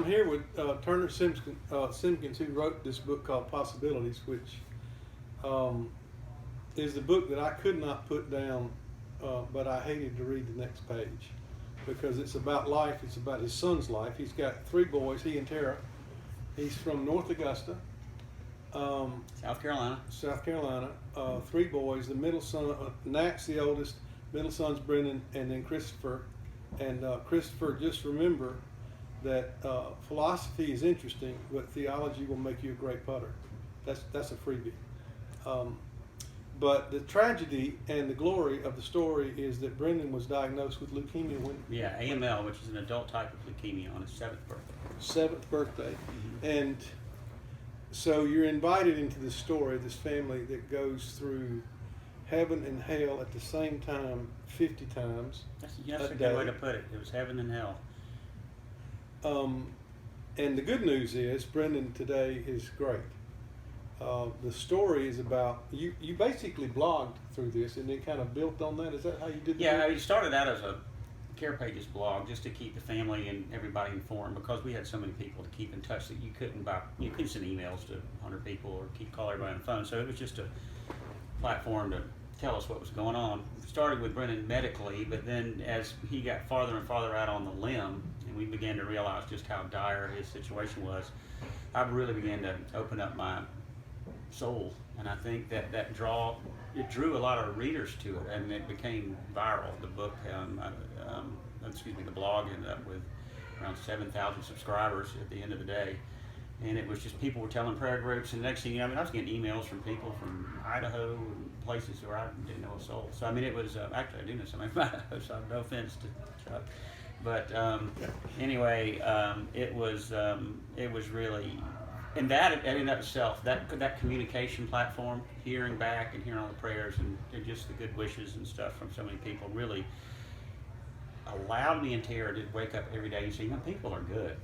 here with Turner Simkins, who wrote this book called Possibilities, which is the book that I could not put down, but I hated to read the next page because it's about life. It's about his son's life. He's got 3 boys, he and Tara. He's from North Augusta, South Carolina. 3 boys. The middle son, Nat's the oldest. Middle son's Brendan, and then Christopher. And Christopher, just remember that philosophy is interesting, but theology will make you a great putter. That's a freebie. But the tragedy and the glory of the story is that Brendan was diagnosed with leukemia when AML, which is an adult type of leukemia, on his 7th birthday. 7th birthday, and so you're invited into this story, this family that goes through heaven and hell at the same time, 50 times. That's a good way to put it. It was heaven and hell. And the good news is Brendan today is great. The story is about, you basically blogged through this and then kind of built on that. Is that how you did that? Yeah, I started out as a Care Pages blog just to keep the family and everybody informed, because we had so many people to keep in touch that you couldn't send emails to 100 people or call everybody on the phone. So it was just a platform to tell us what was going on. Started with Brendan medically, but then as he got farther and farther out on the limb and we began to realize just how dire his situation was, I really began to open up my soul, and I think that it drew a lot of readers to it, and it became viral. The book, the blog ended up with around 7,000 subscribers at the end of the day, and it was just people were telling prayer groups, and the next thing you know, I was getting emails from people from Idaho and places where I didn't know a soul. So it was actually I do know somebody from Idaho, so no offense to Chuck, but anyway, it was really. And that in and of itself, that communication platform, hearing back and hearing all the prayers and just the good wishes and stuff from so many people, really allowed me and Tara to wake up every day and say, people are good.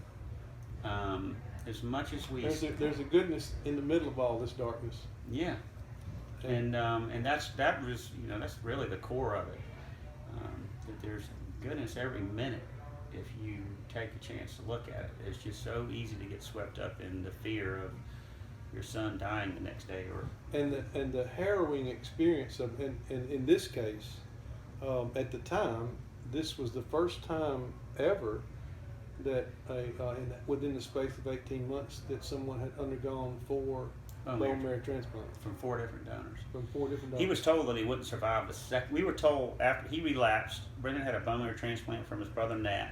As much as we there's a goodness in the middle of all this darkness. Yeah, and that's really the core of it. That there's goodness every minute if you take a chance to look at it. It's just so easy to get swept up in the fear of your son dying the next day, and the harrowing experience of in this case, at the time, this was the first time ever that within the space of 18 months that someone had undergone 4 bone marrow transplants from 4 different donors. He was told that he wouldn't survive the second. We were told after he relapsed, Brendan had a bone marrow transplant from his brother Nat.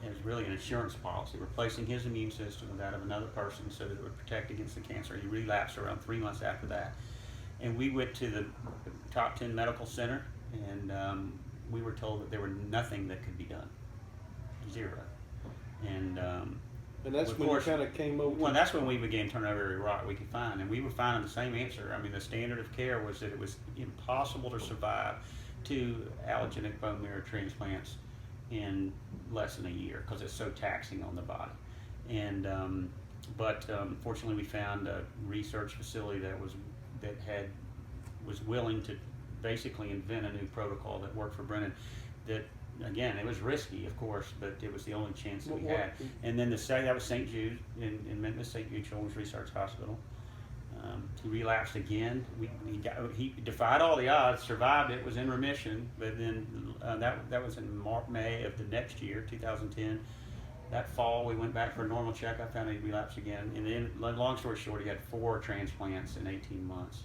It was really an insurance policy, replacing his immune system with that of another person so that it would protect against the cancer. He relapsed around 3 months after that. And we went to the top 10 medical center, and we were told that there was nothing that could be done. 0. And that's when you kind of came over. Well, that's when we began turning over every rock we could find, and we were finding the same answer. I mean, the standard of care was that it was impossible to survive 2 allogeneic bone marrow transplants in less than a year because it's so taxing on the body. And but fortunately, we found a research facility that was willing to basically invent a new protocol that worked for Brendan. That again, it was risky, of course, but it was the only chance that we had. And then that was St. Jude in Memphis, St. Jude Children's Research Hospital. He relapsed again. He defied all the odds, survived it, was in remission, but then that was in May of the next year, 2010. That fall, we went back for a normal checkup, found he relapsed again. And then, long story short, he had 4 transplants in 18 months.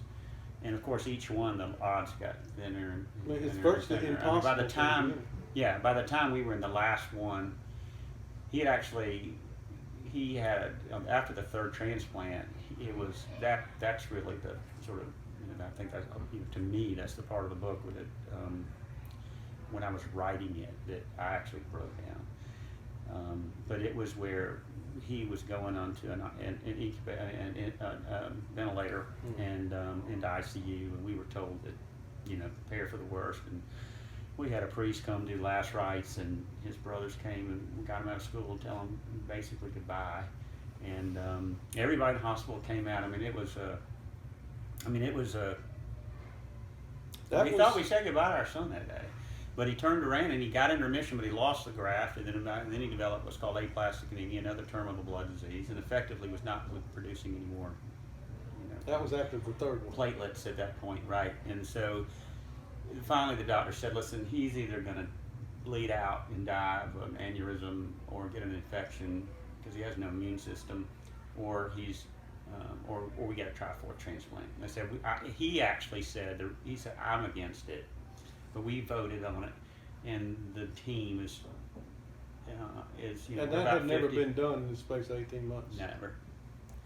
And of course, each one, the odds got thinner and thinner. It's virtually impossible. By the time we were in the last one, he had after the 3rd transplant, it was that's really the sort of, I think that, to me, that's the part of the book with it, when I was writing it, that I actually broke down. But it was where he was going onto a ventilator and into ICU, and we were told that, prepare for the worst. And we had a priest come do last rites, and his brothers came and got him out of school and tell him basically goodbye. And everybody in the hospital came out. We thought we said goodbye to our son that day. But he turned around and he got into remission, but he lost the graft, and then he developed what's called aplastic anemia, another terminal blood disease, and effectively was not producing any more. That was after the third one. Platelets at that point, right? And so finally the doctor said, listen, he's either going to bleed out and die of an aneurysm or get an infection because he has no immune system, or he's or we got to try for a transplant. And I said, he actually said, I'm against it, but we voted on it, and the team is and that had never been done in the space of 18 months. Never.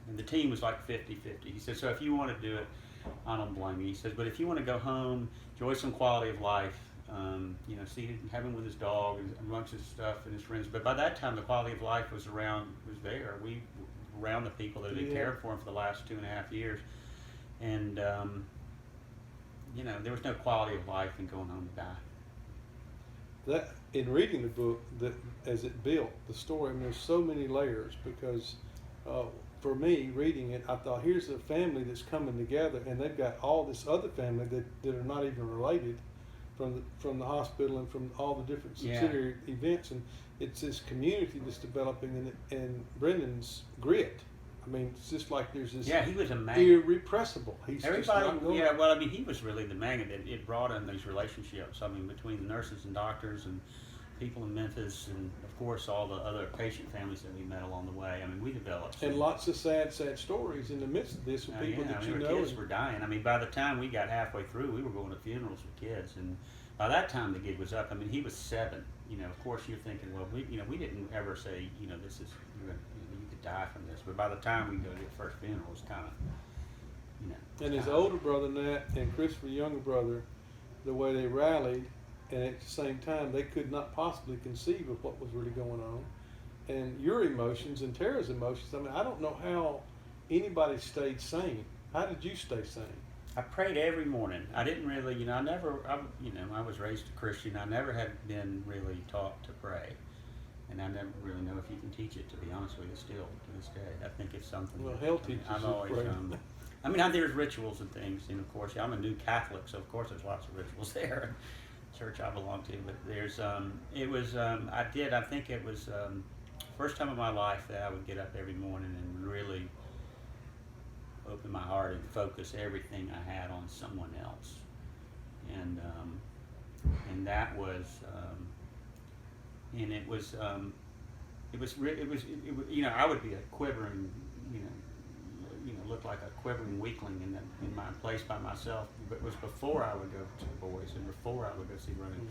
And the team was like 50-50. He said, so if you want to do it, I don't blame you. He says, but if you want to go home, enjoy some quality of life, have him with his dog and amongst his stuff and his friends. But by that time, the quality of life was there. We around the people that had been caring for him for the last 2.5 years. And, there was no quality of life in going home to die. That, in reading the book, that as it built the story, and there's so many layers because for me, reading it, I thought, here's a family that's coming together, and they've got all this other family that are not even related from the hospital and from all the different subsidiary events, and it's this community that's developing, and Brendan's grit. I mean, it's just like there's this. Yeah, he was a magnet. Irrepressible. He's everybody. Just not going. Yeah, well, I mean, he was really the magnet. It brought in these relationships. I mean, between the nurses and doctors and people in Memphis, and of course all the other patient families that we met along the way. I mean, we developed and lots of sad stories in the midst of this with people that you know. Kids were dying. I mean, by the time we got halfway through, we were going to funerals with kids, and by that time the gig was up. I mean, he was 7. Of course you're thinking, well, we didn't ever say, this is you could die from this. But by the time we go to the first funeral, it was kind of, And his older brother Nat and Christopher's younger brother, the way they rallied. And at the same time, they could not possibly conceive of what was really going on. And your emotions and Tara's emotions, I mean, I don't know how anybody stayed sane. How did you stay sane? I prayed every morning. I didn't really, I was raised a Christian. I never had been really taught to pray. And I never really know if you can teach it, to be honest with you, still to this day. I think it's something. Well, hell teaches I've always, there's rituals and things, and of course, I'm a new Catholic, so of course there's lots of rituals there. Church I belong to, but there's I think it was first time in my life that I would get up every morning and really open my heart and focus everything I had on someone else, and that was I would be a quivering looked like a quivering weakling in my place by myself. But it was before I would go to the boys and before I would go see Ronan. Mm-hmm.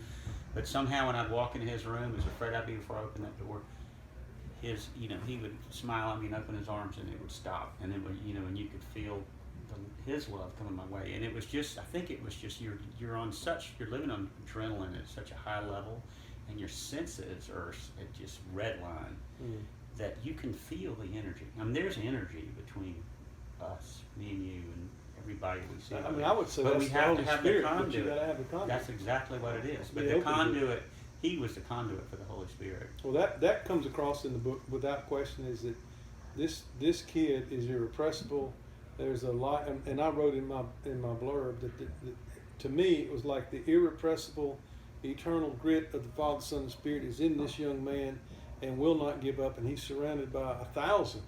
But somehow when I'd walk into his room, he was afraid I'd be before I opened that door. He would smile at me and open his arms, and it would stop, and it would, and you could feel his love coming my way. And it was just, I think it was just you're living on adrenaline at such a high level, and your senses are at just red line. Mm-hmm. That you can feel the energy. I mean, there's energy between us, me and you, and everybody we see. I mean, I would say but that's we have the to have Spirit, the conduit. But you got to have the conduit. That's exactly what it is. But the conduit, he was the conduit for the Holy Spirit. Well, that comes across in the book without question. Is that this kid is irrepressible. There's a lot, and I wrote in my blurb that to me it was like the irrepressible, eternal grit of the Father, Son, and Spirit is in this young man, and will not give up, and he's surrounded by 1,000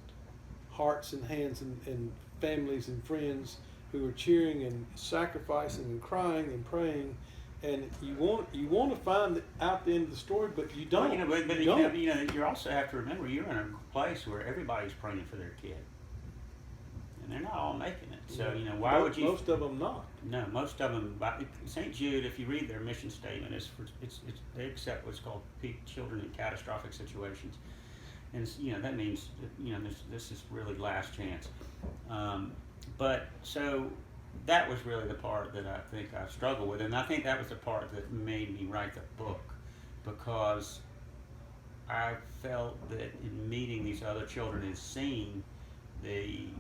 hearts and hands and families and friends who are cheering and sacrificing and crying and praying, and you want to find out the end of the story, but you don't. Well, you also have to remember you're in a place where everybody's praying for their kid, and they're not all making it. So why would you? Most of them not. No, most of them. St. Jude, if you read their mission statement, they accept what's called children in catastrophic situations, and that means this is really last chance. But so that was really the part that I think I struggled with, and I think that was the part that made me write the book, because I felt that in meeting these other children and seeing these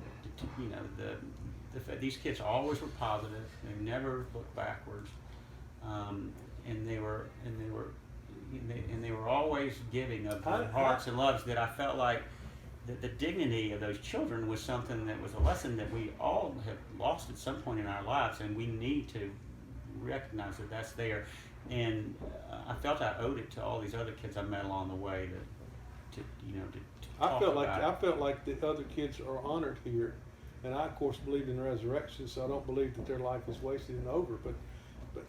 kids always were positive. They never looked backwards, and they were always giving of their hearts and loves. That I felt like that the dignity of those children was something that was a lesson that we all have lost at some point in our lives, and we need to recognize that that's there. and I felt I owed it to all these other kids I met along the way to I talk felt about like the other kids are honored here, and I of course believe in resurrection, so I don't believe that their life is wasted and over. But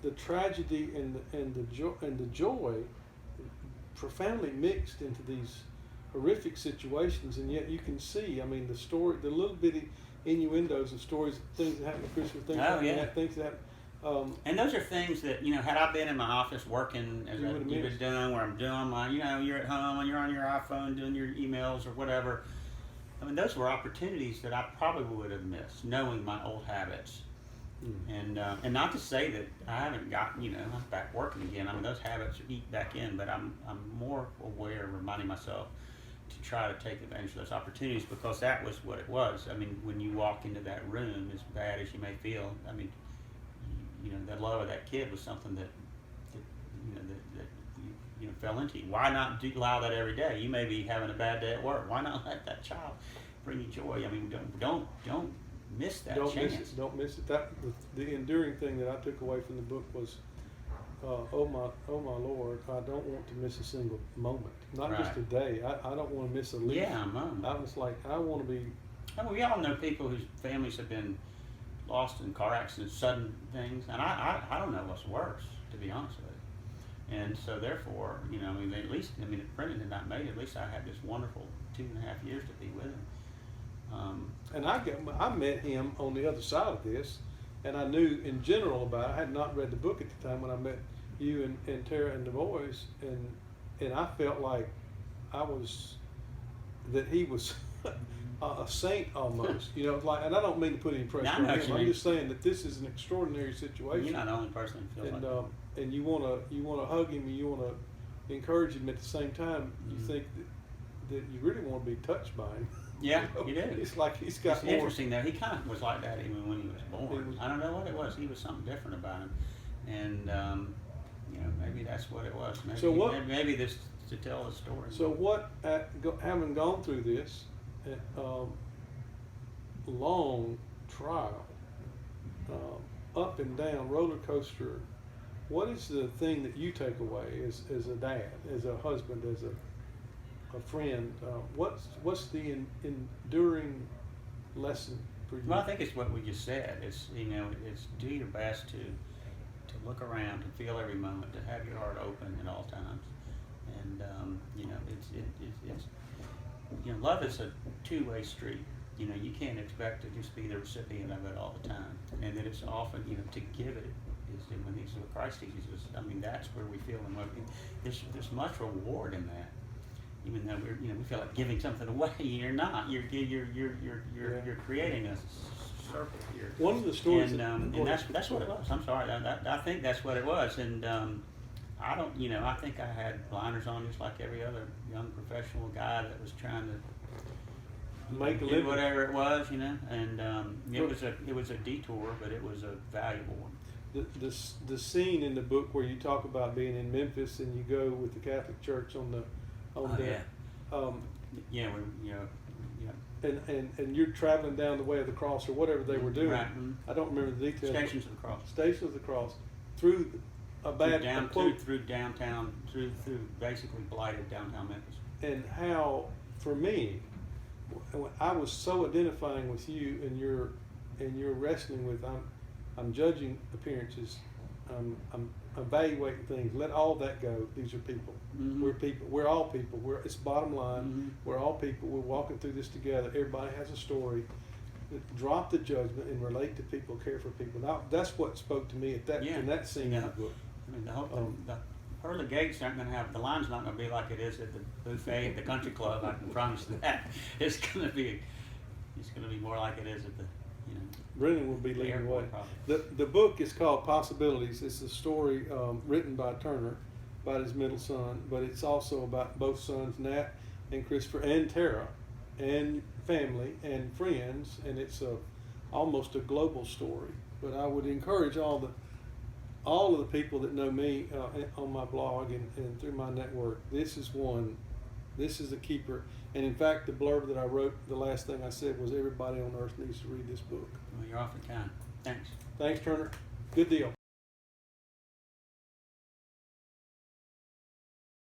the tragedy and the joy, profoundly mixed into these horrific situations, and yet you can see. I mean, the little bitty innuendos of stories, things that happen at Christmas, things things that happen. And those are things that, had I been in my office working as you've been doing, where I'm doing my, you're at home and you're on your iPhone doing your emails or whatever. I mean, those were opportunities that I probably would have missed, knowing my old habits. And not to say that I haven't gotten, I'm back working again. I mean, those habits eat back in, but I'm more aware, reminding myself to try to take advantage of those opportunities, because that was what it was. I mean, when you walk into that room, as bad as you may feel, I mean, the love of that kid was something that you fell into. Why not allow that every day? You may be having a bad day at work. Why not let that child bring you joy? I mean, don't miss that chance. Don't miss it. That the enduring thing that I took away from the book was, oh my Lord, I don't want to miss a single moment. Not just a day. I don't want to miss a leaf. Yeah, moment. I was like, I want to be. I mean, we all know people whose families have been lost in car accidents, sudden things, and I don't know what's worse, to be honest with you. And so therefore, at least, if Brendan had not made it, at least I had this wonderful 2.5 years to be with him. And I met him on the other side of this, and I knew in general about it. I had not read the book at the time when I met you and Tara and the boys, and I felt like that he was a saint almost, like, and I don't mean to put any pressure on him. I'm just saying that this is an extraordinary situation. You're not the only person who feels like that. And you wanna hug him, and you wanna encourage him at the same time. You think that you really want to be touched by him. Yeah, you do. It's like he's got It's more. Interesting though. He kind of was like that even when he was born. I don't know what it was. He was something different about him, and maybe that's what it was. Maybe, maybe this to tell the story. So what? Having gone through this long trial, up and down roller coaster, what is the thing that you take away as a dad, as a husband, as a friend? What's the enduring lesson for you? Well, I think it's what we just said. It's it's do your best to look around, to feel every moment, to have your heart open at all times, and it's love is a two-way street. You can't expect to just be the recipient of it all the time, and that it's often to give it is when these what Christ teaches us. I mean, that's where we feel there's much reward in that. Even though we feel like giving something away, you're not. You're creating a circle here. One of the stories, and that's what it was. I'm sorry, I think that's what it was, and I don't. I think I had blinders on just like every other young professional guy that was trying to make a living, whatever it was, and it was a detour, but it was a valuable one. The scene in the book where you talk about being in Memphis and you go with the Catholic Church and you're traveling down the way of the cross or whatever they were doing. Right. Mm-hmm. I don't remember the details. Stations of the Cross. Stations of the Cross through a bad through downtown, through basically blighted downtown Memphis. And how, for me, I was so identifying with you and you're wrestling with. I'm judging appearances. I'm evaluating things. Let all that go. These are people. Mm-hmm. We're people. We're all people. It's bottom line. Mm-hmm. We're all people. We're walking through this together. Everybody has a story. Drop the judgment and relate to people. Care for people. Now, that's what spoke to me in that scene in the book. I mean, the pearly gates aren't going to have the line's not going to be like it is at the buffet at the country club. I can promise you that. It's going to be more like it is at the. Brennan will be leading the way. The book is called Possibilities. It's a story written by Turner about his middle son, but it's also about both sons, Nat and Christopher, and Tara, and family and friends, and it's almost a global story. But I would encourage all of the people that know me on my blog and through my network. This is a keeper. And in fact, the blurb that I wrote, the last thing I said was everybody on earth needs to read this book. Well, you're awfully kind. Thanks. Thanks, Turner. Good deal.